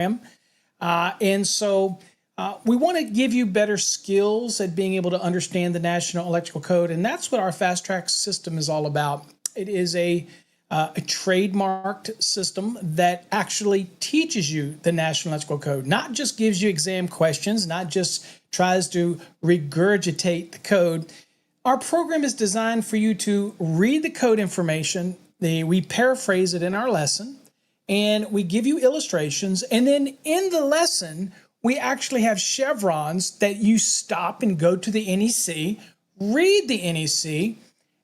And so we want to give you better skills at being able to understand the National Electrical Code. And that's what our Fast Track system is all about. It is a trademarked system that actually teaches you the National Electrical Code, not just gives you exam questions, not just tries to regurgitate the code. Our program is designed for you to read the code information. We paraphrase it in our lesson, and we give you illustrations. And then in the lesson, we actually have chevrons that you stop and go to the NEC, read the NEC,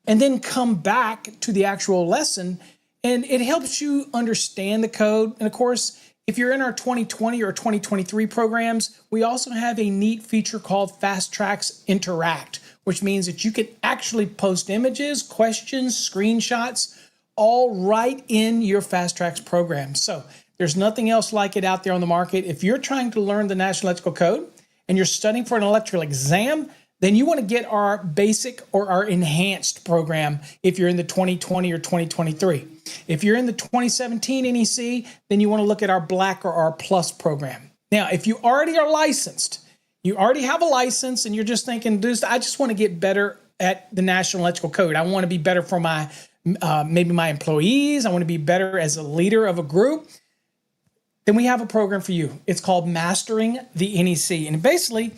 and then come back to the actual lesson. And it helps you understand the code. And of course, if you're in our 2020 or 2023 programs, we also have a neat feature called Fast Tracks Interact, which means that you can actually post images, questions, screenshots, all right in your Fast Tracks program. So there's nothing else like it out there on the market. If you're trying to learn the National Electrical Code and you're studying for an electrical exam, then you want to get our basic or our enhanced program if you're in the 2020 or 2023. If you're in the 2017 NEC, then you want to look at our Black or our Plus program. Now, if you already are licensed, you already have a license and you're just thinking, I just want to get better at the National Electrical Code. I want to be better for my maybe my employees. I want to be better as a leader of a group. Then we have a program for you. It's called Mastering the NEC. And basically,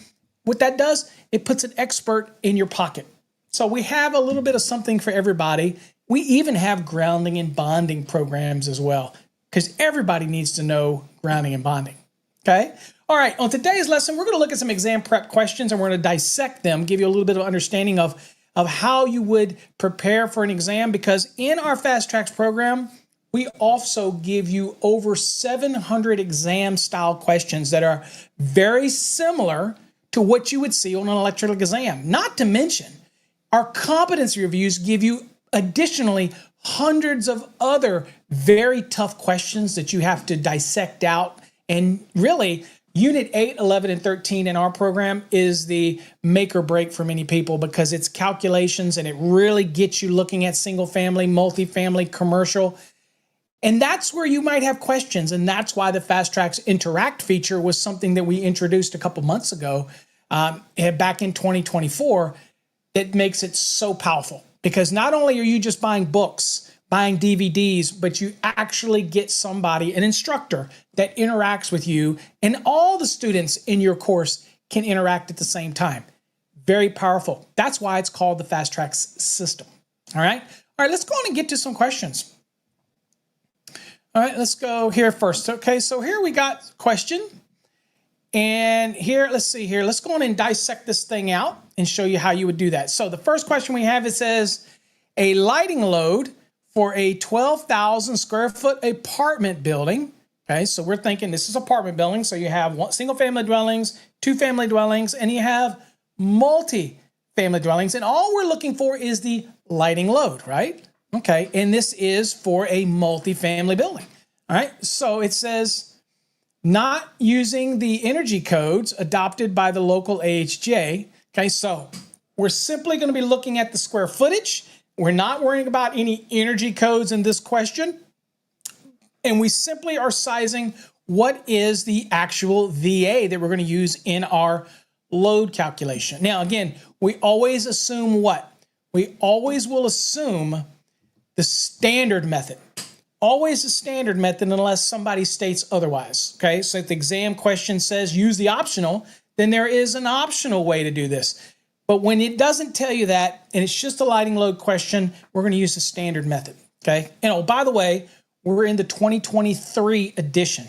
what that does, it puts an expert in your pocket. So we have a little bit of something for everybody. We even have grounding and bonding programs as well, because everybody needs to know grounding and bonding. Okay? All right, on today's lesson, we're going to look at some exam prep questions, and we're going to dissect them, give you a little bit of understanding of how you would prepare for an exam, because in our Fast Tracks program, we also give you over 700 exam-style questions that are very similar to what you would see on an electrical exam. Not to mention, our competency reviews give you additionally hundreds of other very tough questions that you have to dissect out. And really, Unit 8, 11, and 13 in our program is the make or break for many people, because it's calculations and it really gets you looking at single family, multifamily, commercial. And that's where you might have questions. And that's why the Fast Tracks Interact feature was something that we introduced a couple months ago, back in 2024, that makes it so powerful. Because not only are you just buying books, buying DVDs, but you actually get somebody, an instructor, that interacts with you, and all the students in your course can interact at the same time. Very powerful. That's why it's called the Fast Tracks system. All right, let's go on and get to some questions. All right, let's go here first. Okay, so here we got question. And here, let's see here. Let's go on and dissect this thing out and show you how you would do that. So the first question we have, it says, a lighting load for a 12,000 square foot apartment building. Okay, so we're thinking this is apartment building. So you have single family dwellings, two family dwellings, and you have multi-family dwellings. And all we're looking for is the lighting load, right? Okay, and this is for a multi-family building. All right, so it says not using the energy codes adopted by the local AHJ. Okay, so we're simply going to be looking at the square footage. We're not worrying about any energy codes in this question. And we simply are sizing what is the actual VA that we're going to use in our load calculation. Now, again, we always assume what? We always will assume the standard method. Always the standard method unless somebody states otherwise. Okay, so if the exam question says use the optional, then there is an optional way to do this. But when it doesn't tell you that, and it's just a lighting load question, we're going to use the standard method. Okay, and oh, by the way, we're in the 2023 edition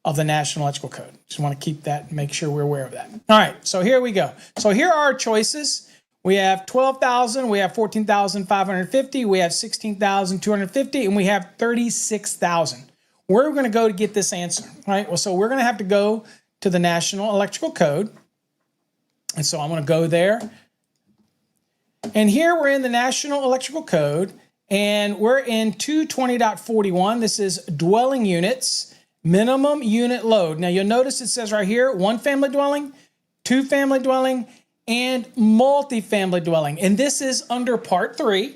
of the National Electrical Code. Just want to keep that, make sure we're aware of that. All right, so here we go. So here are our choices. We have 12,000, we have 14,550, we have 16,250, and we have 36,000. Where are we going to go to get this answer? All right, well, so we're going to have to go to the National Electrical Code. And so I'm going to go there. And here we're in the National Electrical Code, and we're in 220.41. This is dwelling units, minimum unit load. Now you'll notice it says right here, one family dwelling, two family dwelling, and multifamily dwelling. And this is under Part 3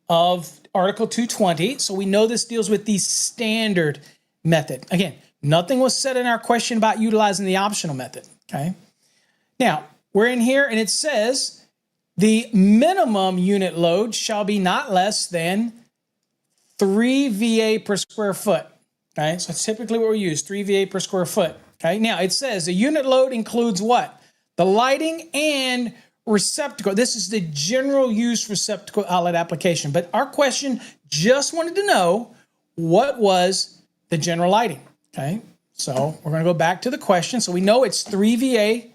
of Article 220. So we know this deals with the standard method. Again, Nothing was said in our question about utilizing the optional method, okay? Now, we're in here and it says the minimum unit load shall be not less than 3 VA per square foot, okay? So that's typically what we use, 3 VA per square foot, okay? Now, it says the unit load includes what? The lighting and receptacle. This is the general use receptacle outlet application, but our question just wanted to know what was the general lighting, okay? So we're going to go back to the question. So we know it's 3 VA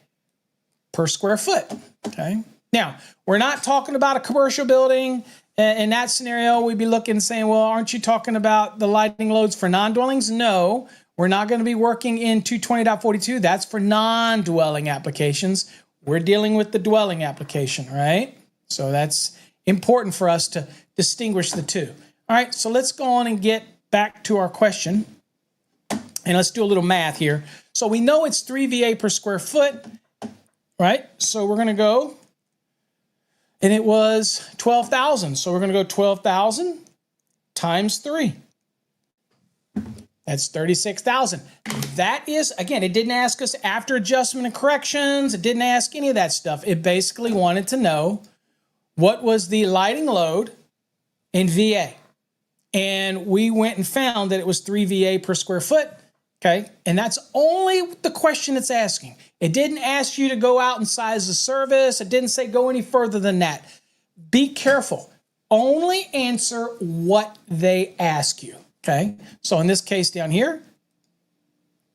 per square foot, okay? Now, we're not talking about a commercial building. In that scenario, we'd be looking and saying, well, aren't you talking about the lighting loads for non-dwellings? No, we're not going to be working in 220.42. That's for non-dwelling applications. We're dealing with the dwelling application, right? So that's important for us to distinguish the two. All right, so let's go on and get back to our question. And let's do a little math here. So we know it's 3 VA per square foot, right? So we're going to go, and it was 12,000. So we're going to go 12,000 times 3. That's 36,000. That is, again, it didn't ask us after adjustment and corrections. It didn't ask any of that stuff. It basically wanted to know what was the lighting load in VA. And we went and found that it was 3 VA per square foot. Okay, and that's only the question it's asking. It didn't ask you to go out and size the service. It didn't say go any further than that. Be careful. Only answer what they ask you. Okay, so in this case down here,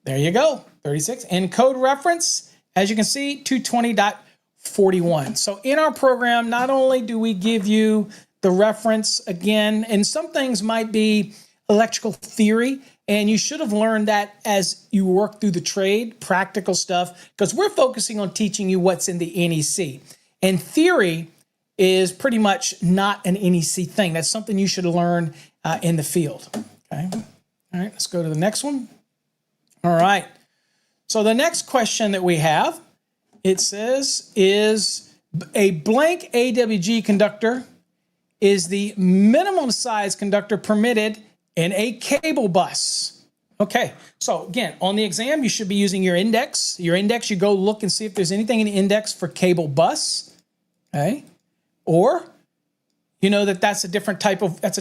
there you go, 36. And code reference, as you can see, 220.41. So in our program, not only do we give you the reference again, and some things might be electrical theory, and you should have learned that as you work through the trade, practical stuff, because we're focusing on teaching you what's in the NEC. And theory is pretty much not an NEC thing. That's something you should learn in the field. Okay. All right, let's go to the next one. All right. So the next question that we have, it says, is a blank AWG conductor is the minimum size conductor permitted in a cable bus. Okay, so again, on the exam, you should be using your index. Your index, you go look and see if there's anything in the index for cable bus, okay? Or, you know that's a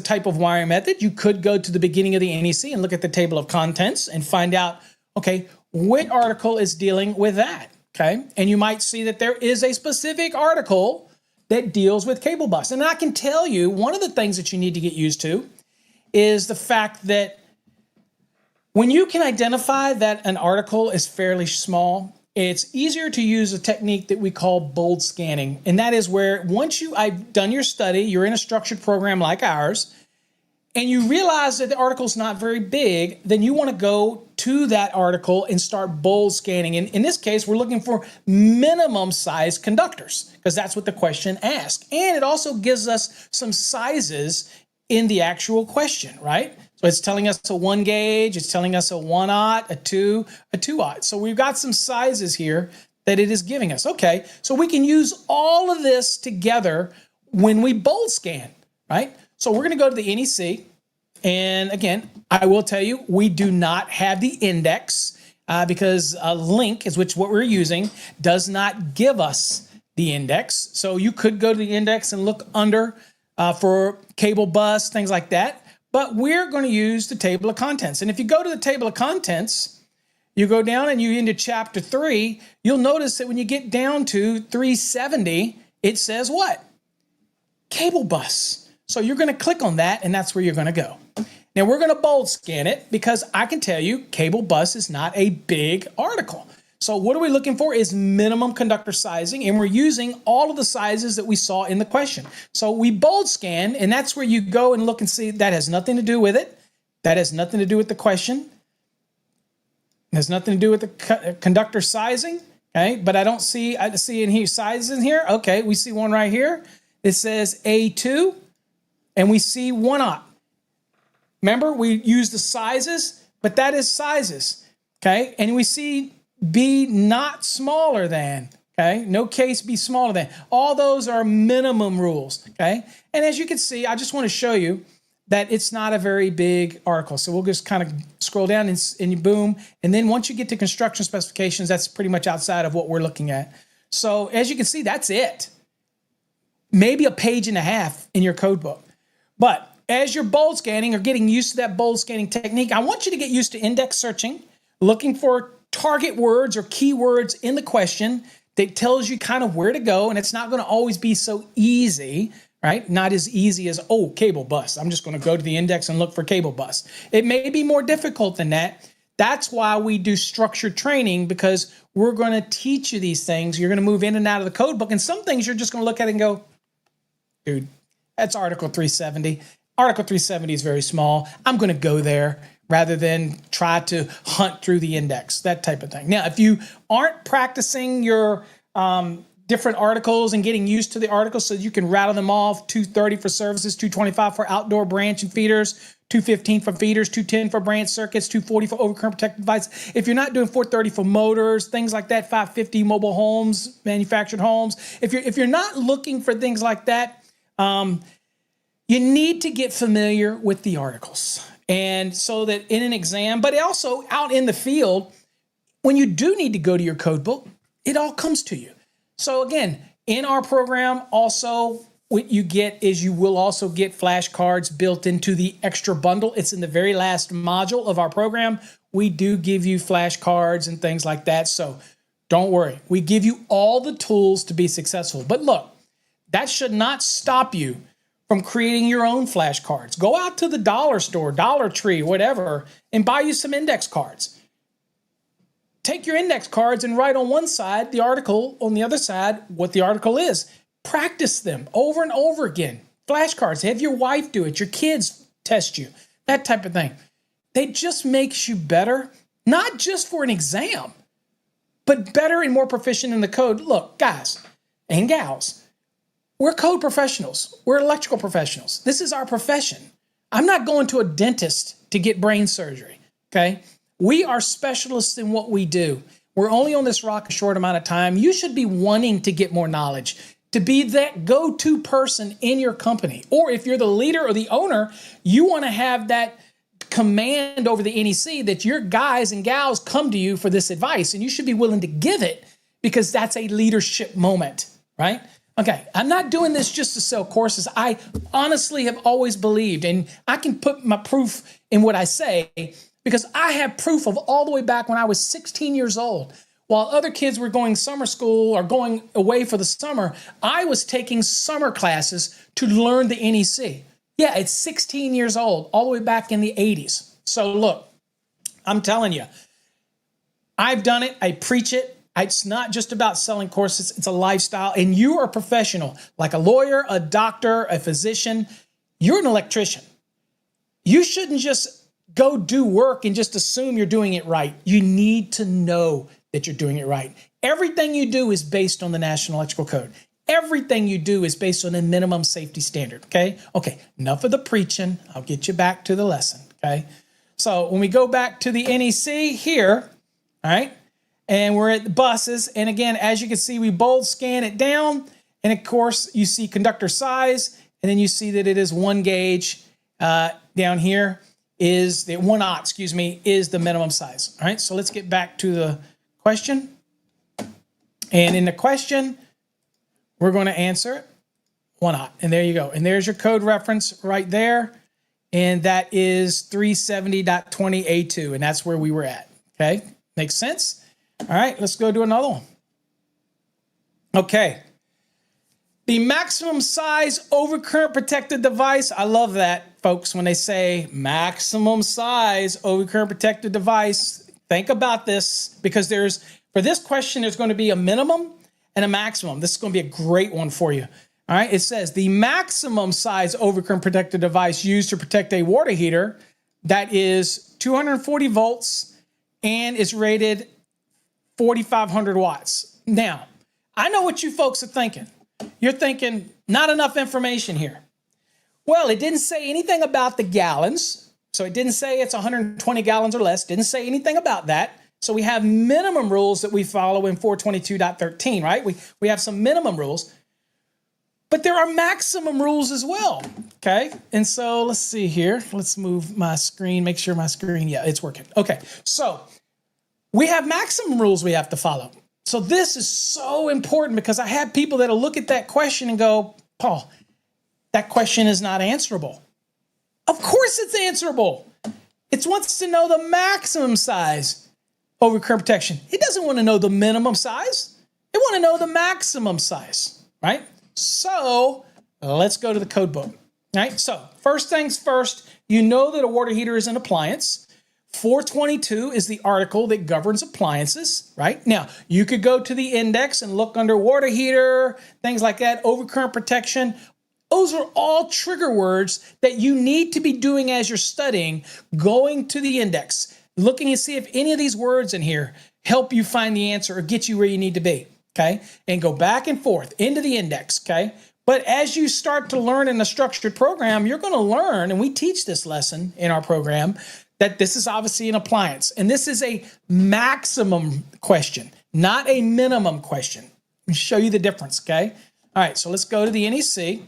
type of wiring method. You could go to the beginning of the NEC and look at the table of contents and find out, okay, what article is dealing with that, okay? And you might see that there is a specific article that deals with cable bus. And I can tell you, one of the things that you need to get used to is the fact that when you can identify that an article is fairly small, it's easier to use a technique that we call bold scanning. And that is where once I've done your study, you're in a structured program like ours, and you realize that the article's not very big, then you want to go to that article and start bold scanning. And in this case, we're looking for minimum size conductors because that's what the question asks. And it also gives us some sizes in the actual question, right? So it's telling us a 1 gauge, it's telling us a 1/0, a 2, a 2/0. So we've got some sizes here that it is giving us. Okay, so we can use all of this together when we bold scan, right? So we're gonna go to the NEC, and again, I will tell you, we do not have the index because a link, is what we're using, does not give us the index. So you could go to the index and look under for cable bus, things like that. But we're going to use the table of contents. And if you go to the table of contents, you go down and you into chapter 3, you'll notice that when you get down to 370, it says what? Cable bus. So you're going to click on that, and that's where you're going to go. Now we're going to bold scan it because I can tell you cable bus is not a big article. So what are we looking for is minimum conductor sizing, and we're using all of the sizes that we saw in the question. So we bold scan, and that's where you go and look and see that has nothing to do with it. That has nothing to do with the question. It has nothing to do with the conductor sizing, okay? But I see in here sizes in here. Okay, we see one right here. It says A2, and we see 1/0. Remember, we use the sizes, but that is sizes, okay? And we see B not smaller than, okay? No case B smaller than. All those are minimum rules, okay? And as you can see, I just want to show you that it's not a very big article. So we'll just kind of scroll down and you boom. And then once you get to construction specifications, that's pretty much outside of what we're looking at. So as you can see, that's it. Maybe a page and a half in your code book. But as you're bold scanning or getting used to that bold scanning technique, I want you to get used to index searching, looking for target words or keywords in the question that tells you kind of where to go. And it's not going to always be so easy, right? Not as easy as, oh, cable bus. I'm just going to go to the index and look for cable bus. It may be more difficult than that. That's why we do structured training, because we're going to teach you these things. You're going to move in and out of the code book. And some things you're just going to look at it and go, dude, that's Article 370. Article 370 is very small. I'm going to go there rather than try to hunt through the index, that type of thing. Now, if you aren't practicing your different articles and getting used to the articles so you can rattle them off, 230 for services, 225 for outdoor branch and feeders, 215 for feeders, 210 for branch circuits, 240 for overcurrent protected device. If you're not doing 430 for motors, things like that, 550 mobile homes, manufactured homes, if you're not looking for things like that, you need to get familiar with the articles. And so that in an exam, but also out in the field, when you do need to go to your code book, it all comes to you. So again, in our program, also what you get is you will also get flashcards built into the extra bundle. It's in the very last module of our program. We do give you flashcards and things like that. So don't worry. We give you all the tools to be successful. But look, that should not stop you from creating your own flashcards. Go out to the dollar store, Dollar Tree, whatever, and buy you some index cards. Take your index cards and write on one side the article, on the other side what the article is. Practice them over and over again. Flashcards, have your wife do it, your kids test you, that type of thing. It just makes you better, not just for an exam, but better and more proficient in the code. Look, guys and gals, we're code professionals. We're electrical professionals. This is our profession. I'm not going to a dentist to get brain surgery, okay? We are specialists in what we do. We're only on this rock a short amount of time. You should be wanting to get more knowledge, to be that go-to person in your company. Or if you're the leader or the owner, you want to have that command over the NEC that your guys and gals come to you for this advice, and you should be willing to give it because that's a leadership moment, right? Okay, I'm not doing this just to sell courses. I honestly have always believed, and I can put my proof in what I say, because I have proof of all the way back when I was 16 years old. While other kids were going summer school or going away for the summer, I was taking summer classes to learn the NEC. Yeah, it's 16 years old, all the way back in the 80s. So look, I'm telling you, I've done it. I preach it. It's not just about selling courses. It's a lifestyle. And you are a professional, like a lawyer, a doctor, a physician. You're an electrician. You shouldn't just go do work and just assume you're doing it right. You need to know that you're doing it right. Everything you do is based on the National Electrical Code. Everything you do is based on a minimum safety standard, okay? Okay, enough of the preaching. I'll get you back to the lesson, okay? So when we go back to the NEC here, all right, and we're at the buses, and again, as you can see, we bold scan it down, and of course, you see conductor size, and then you see that it is 1 gauge down here is the 1 aught, is the minimum size. All right, so let's get back to the question. And in the question, we're going to answer it 1 aught. And there you go. And there's your code reference right there. And that is 370.20A2. And that's where we were at. Okay, makes sense? All right, let's go do another one. Okay. The maximum size overcurrent protected device. I love that, folks, when they say maximum size overcurrent protected device. Think about this, because for this question, there's going to be a minimum and a maximum. This is going to be a great one for you. All right, it says the maximum size overcurrent protected device used to protect a water heater that is 240 volts and is rated 4,500 watts. Now, I know what you folks are thinking. You're thinking, not enough information here. Well, it didn't say anything about the gallons. So it didn't say it's 120 gallons or less. Didn't say anything about that. So we have minimum rules that we follow in 422.13, right? We have some minimum rules. But there are maximum rules as well, okay? And so let's see here. Let's move my screen, make sure my screen, yeah, it's working. Okay, so we have maximum rules we have to follow. So this is so important because I have people that'll look at that question and go, Paul, that question is not answerable. Of course it's answerable. It wants to know the maximum size over current protection. It doesn't want to know the minimum size. It want to know the maximum size, right? So let's go to the code book, right? So first things first, you know that a water heater is an appliance. 422 is the article that governs appliances, right? Now, you could go to the index and look under water heater, things like that, overcurrent protection. Those are all trigger words that you need to be doing as you're studying, going to the index, looking and see if any of these words in here help you find the answer or get you where you need to be, okay? And go back and forth into the index, okay? But as you start to learn in a structured program, you're going to learn, and we teach this lesson in our program, that this is obviously an appliance. And this is a maximum question, not a minimum question. Let me show you the difference, okay? All right, so let's go to the NEC.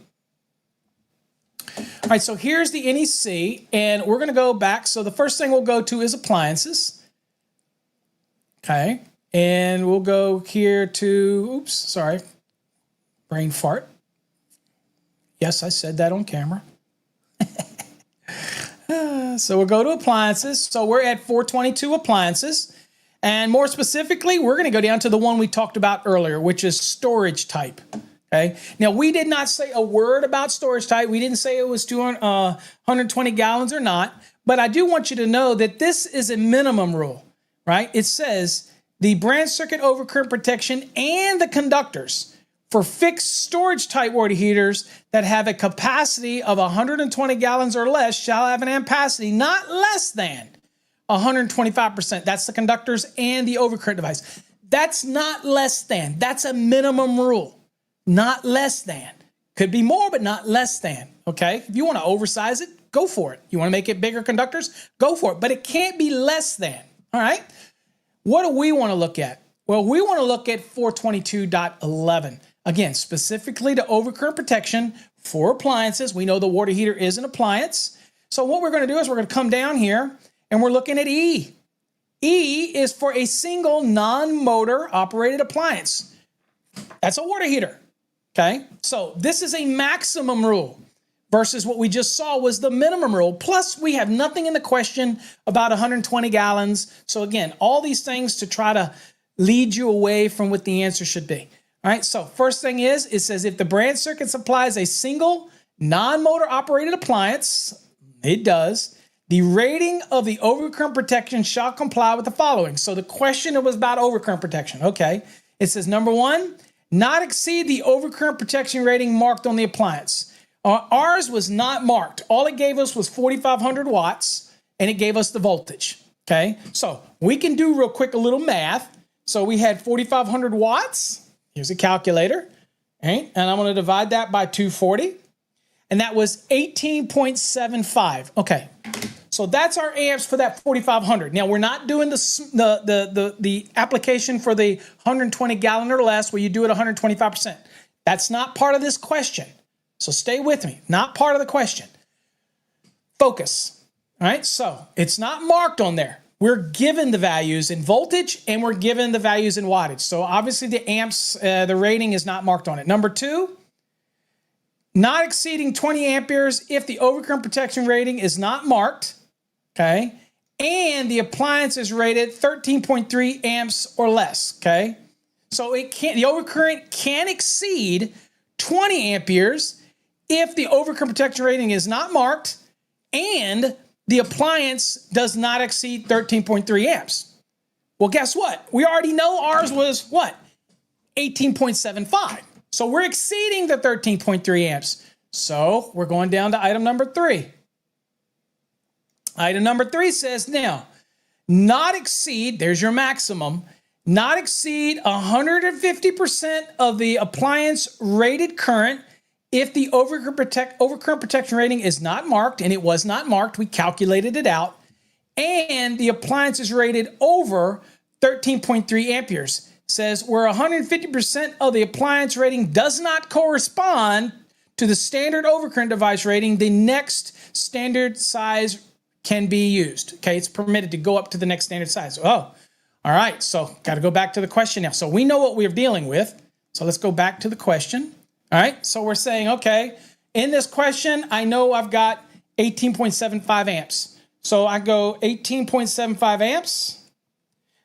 All right, so here's the NEC, and we're going to go back. So the first thing we'll go to is appliances. Okay, and we'll go here to, oops, sorry, brain fart. Yes, I said that on camera. So we'll go to appliances. So we're at 422 appliances. And more specifically, we're going to go down to the one we talked about earlier, which is storage type. Okay. Now, we did not say a word about storage type. We didn't say it was 120 gallons or not. But I do want you to know that this is a minimum rule, right? It says the branch circuit overcurrent protection and the conductors for fixed storage type water heaters that have a capacity of 120 gallons or less shall have an ampacity not less than 125%. That's the conductors and the overcurrent device. That's not less than. That's a minimum rule. Not less than. Could be more, but not less than. Okay? If you want to oversize it, go for it. You want to make it bigger conductors? Go for it. But it can't be less than. All right? What do we want to look at? Well, we want to look at 422.11. Again, specifically to overcurrent protection for appliances. We know the water heater is an appliance. So what we're going to do is we're going to come down here and we're looking at E. E is for a single non-motor operated appliance. That's a water heater. Okay, so this is a maximum rule versus what we just saw was the minimum rule. Plus, we have nothing in the question about 120 gallons. So again, all these things to try to lead you away from what the answer should be. All right, so first thing is, it says if the branch circuit supplies a single non-motor operated appliance, it does, the rating of the overcurrent protection shall comply with the following. So the question was about overcurrent protection. Okay, it says number one, not exceed the overcurrent protection rating marked on the appliance. Ours was not marked. All it gave us was 4,500 watts, and it gave us the voltage. Okay, so we can do real quick a little math. So we had 4,500 watts. Here's a calculator, right? And I'm going to divide that by 240. And that was 18.75. Okay, so that's our amps for that 4,500. Now, we're not doing the application for the 120 gallon or less where you do it 125%. That's not part of this question. So stay with me. Not part of the question. Focus. All right, so it's not marked on there. We're given the values in voltage and we're given the values in wattage. So obviously the amps, the rating is not marked on it. Number two, not exceeding 20 amperes if the overcurrent protection rating is not marked, okay? And the appliance is rated 13.3 amps or less, okay? So it can't, the overcurrent can exceed 20 amperes if the overcurrent protection rating is not marked and the appliance does not exceed 13.3 amps. Well, guess what? We already know ours was what? 18.75. So we're exceeding the 13.3 amps. So we're going down to item number 3. Item number 3 says, now, not exceed, there's your maximum, not exceed 150% of the appliance rated current if the overcurrent protection rating is not marked, and it was not marked, we calculated it out, and the appliance is rated over 13.3 amperes. says where 150% of the appliance rating does not correspond to the standard overcurrent device rating, the next standard size can be used. Okay, it's permitted to go up to the next standard size. Oh, all right, so got to go back to the question now. So we know what we're dealing with. So let's go back to the question. All right, so we're saying, okay, in this question, I know I've got 18.75 amps. So I go 18.75 amps,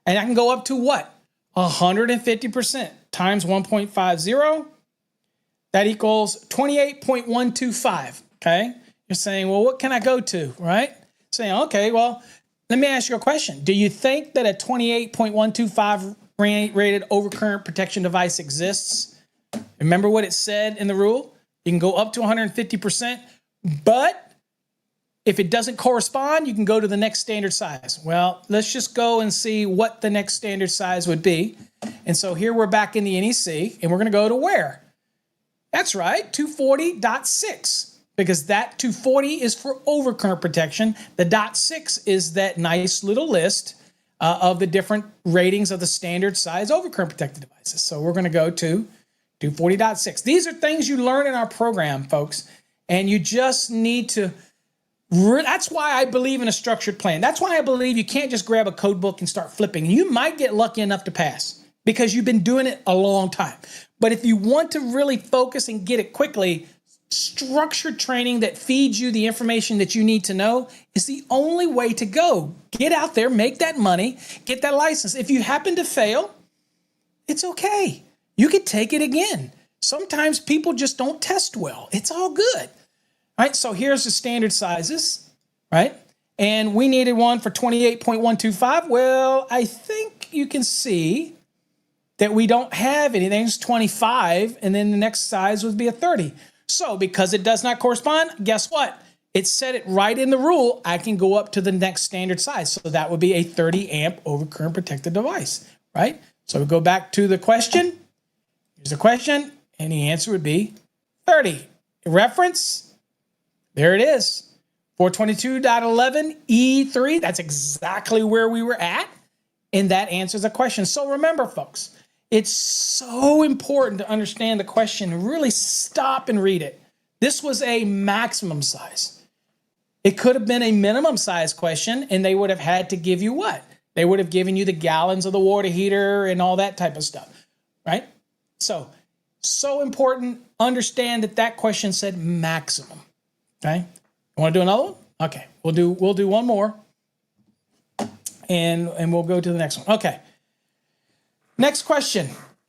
and I can go up to what? 150% times 1.50. That equals 28.125, okay? You're saying, well, what can I go to, right? Saying, okay, well, let me ask you a question. Do you think that a 28.125 rated overcurrent protection device exists? Remember what it said in the rule? You can go up to 150%, but if it doesn't correspond, you can go to the next standard size. Well, let's just go and see what the next standard size would be. And so here we're back in the NEC, and we're going to go to where? That's right, 240.6, because that 240 is for overcurrent protection. The .6 is that nice little list of the different ratings of the standard size overcurrent protected devices. So we're going to go to 240.6. These are things you learn in our program, folks, and you just need to. That's why I believe in a structured plan. That's why I believe you can't just grab a code book and start flipping. You might get lucky enough to pass because you've been doing it a long time. But if you want to really focus and get it quickly, structured training that feeds you the information that you need to know is the only way to go. Get out there, make that money, get that license. If you happen to fail, it's okay. You could take it again. Sometimes people just don't test well. It's all good. All right, so here's the standard sizes, right? And we needed one for 28.125. Well, I think you can see that we don't have anything. It's 25, and then the next size would be a 30. So because it does not correspond, guess what? It said it right in the rule. I can go up to the next standard size. So that would be a 30 amp overcurrent protected device, right? So we go back to the question. Here's the question, and the answer would be 30. Reference, there it is. 422.11 E3, that's exactly where we were at, and that answers the question. So remember, folks, it's so important to understand the question and really stop and read it. This was a maximum size. It could have been a minimum size question, and they would have had to give you what? They would have given you the gallons of the water heater and all that type of stuff, right? So important. Understand that that question said maximum, okay? You want to do another one? Okay, we'll do one more, and we'll go to the next one. Okay. Next question.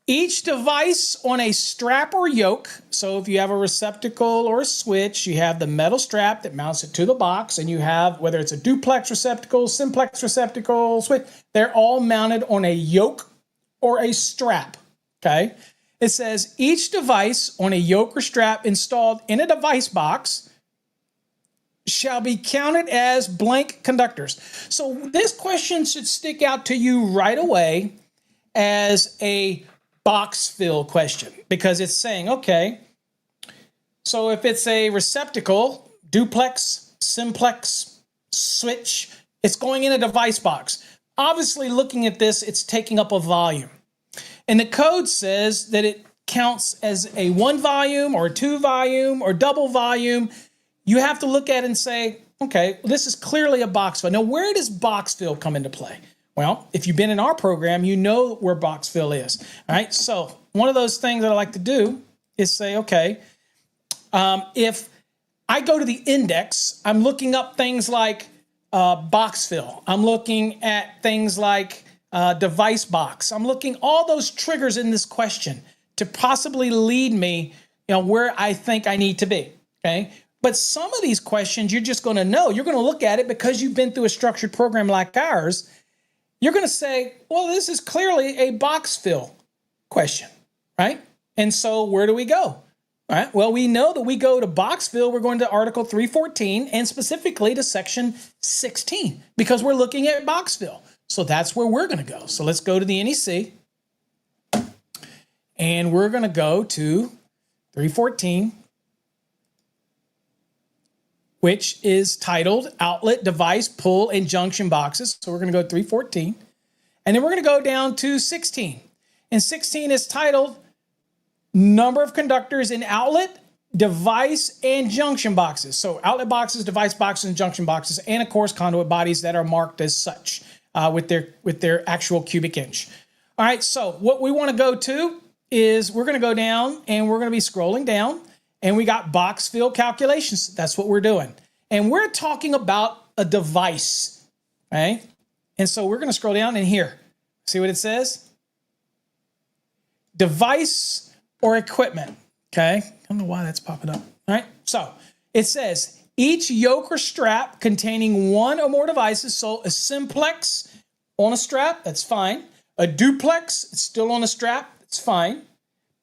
Each device on a strap or yoke, so if you have a receptacle or a switch, you have the metal strap that mounts it to the box, and you have, whether it's a duplex receptacle, simplex receptacle, switch, they're all mounted on a yoke or a strap, okay? It says each device on a yoke or strap installed in a device box shall be counted as blank conductors. So this question should stick out to you right away as a box fill question, because it's saying, okay, so if it's a receptacle, duplex, simplex, switch, it's going in a device box. Obviously, looking at this, it's taking up a volume. And the code says that it counts as a 1 volume or 2 volume or double volume. You have to look at it and say, okay, well, this is clearly a box fill. Now, where does box fill come into play? Well, if you've been in our program, you know where box fill is. All right, so one of those things that I like to do is say, okay, if I go to the index, I'm looking up things like box fill. I'm looking at things like device box. I'm looking all those triggers in this question to possibly lead me, where I think I need to be, okay? But some of these questions you're just going to know. You're going to look at it because you've been through a structured program like ours. You're going to say, well, this is clearly a box fill question, right? And so where do we go? All right. Well, we know that we go to box fill. We're going to Article 314 and specifically to Section 16 because we're looking at box fill. So that's where we're going to go. So let's go to the NEC and we're going to go to 314, which is titled Outlet, Device, Pull, and Junction Boxes. So we're going to go to 314. And then we're going to go down to 16. And 16 is titled number of conductors in outlet, device, and junction boxes. So outlet boxes, device boxes, and junction boxes, and of course conduit bodies that are marked as such with their actual cubic inch. All right, so what we want to go to is we're going to go down and we're going to be scrolling down, and we got box fill calculations. That's what we're doing. And we're talking about a device, okay? And so we're going to scroll down and here, see what it says? Device or equipment, okay? I don't know why that's popping up. All right, so it says each yoke or strap containing one or more devices. So a simplex on a strap, that's fine. A duplex, it's still on a strap, it's fine.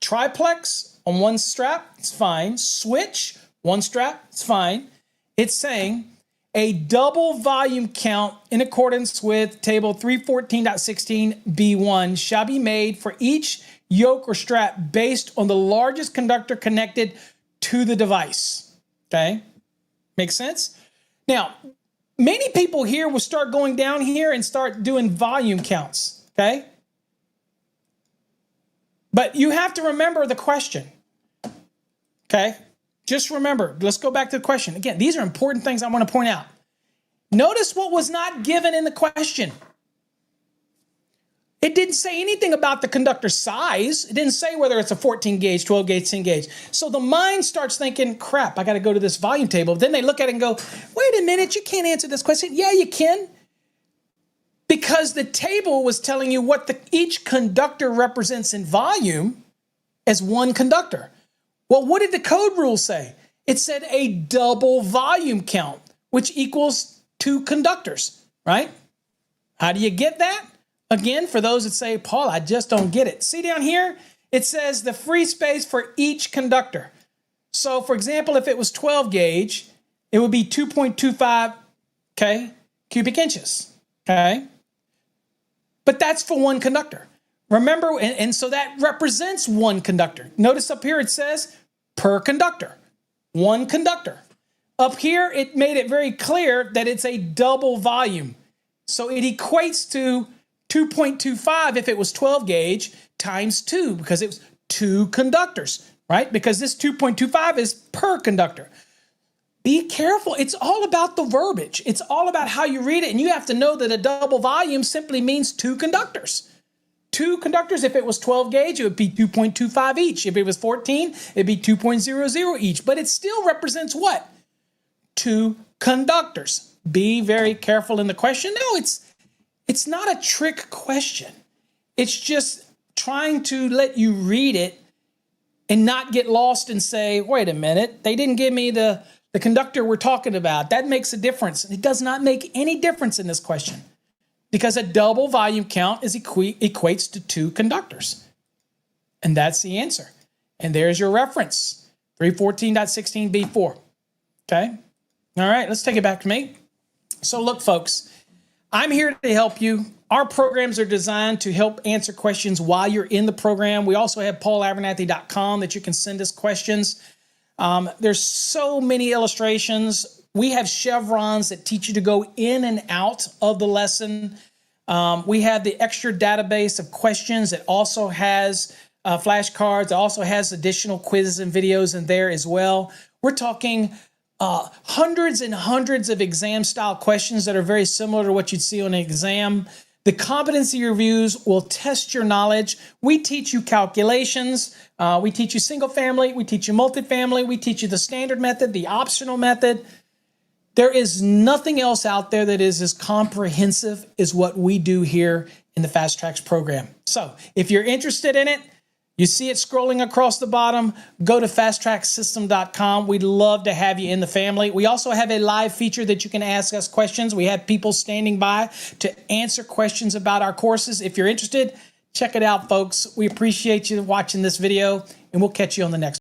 Triplex on one strap, it's fine. Switch, one strap, it's fine. It's saying a double volume count in accordance with table 314.16b1 shall be made for each yoke or strap based on the largest conductor connected to the device. Okay? Makes sense? Now, many people here will start going down here and start doing volume counts. Okay? But you have to remember the question. Okay? Just remember, let's go back to the question. Again, these are important things I want to point out. Notice what was not given in the question. It didn't say anything about the conductor size. It didn't say whether it's a 14 gauge, 12 gauge, 10 gauge. So the mind starts thinking, crap, I got to go to this volume table. Then they look at it and go, wait a minute, you can't answer this question. Yeah, you can. Because the table was telling you what each conductor represents in volume as one conductor. Well, what did the code rule say? It said a double volume count, which equals 2 conductors, right? How do you get that? Again, for those that say, Paul, I just don't get it. See down here, it says the free space for each conductor. So, for example, if it was 12 gauge, it would be 2.25, okay, cubic inches, okay? But that's for one conductor. Remember, and so that represents one conductor. Notice up here it says per conductor, one conductor. Up here, it made it very clear that it's a double volume. So it equates to 2.25 if it was 12 gauge times 2 because it was 2 conductors, right? Because this 2.25 is per conductor. Be careful. It's all about the verbiage. It's all about how you read it. And you have to know that a double volume simply means 2 conductors. 2 conductors, if it was 12 gauge, it would be 2.25 each. If it was 14, it'd be 2.00 each. But it still represents what? 2 conductors. Be very careful in the question. No, it's not a trick question. It's just trying to let you read it and not get lost and say, wait a minute, they didn't give me the conductor we're talking about. That makes a difference. It does not make any difference in this question because a double volume count equates to 2 conductors. And that's the answer. And there's your reference, 314.16b4. Okay? All right, let's take it back to me. So look, folks, I'm here to help you. Our programs are designed to help answer questions while you're in the program. We also have paulabernathy.com that you can send us questions. There's so many illustrations. We have chevrons that teach you to go in and out of the lesson. We have the extra database of questions that also has flashcards. It also has additional quizzes and videos in there as well. We're talking hundreds and hundreds of exam-style questions that are very similar to what you'd see on an exam. The competency reviews will test your knowledge. We teach you calculations. We teach you single family. We teach you multifamily. We teach you the standard method, the optional method. There is nothing else out there that is as comprehensive as what we do here in the Fast Tracks program. So if you're interested in it, you see it scrolling across the bottom, go to fasttracksystem.com. We'd love to have you in the family. We also have a live feature that you can ask us questions. We have people standing by to answer questions about our courses. If you're interested, check it out, folks. We appreciate you watching this video, and we'll catch you on the next one.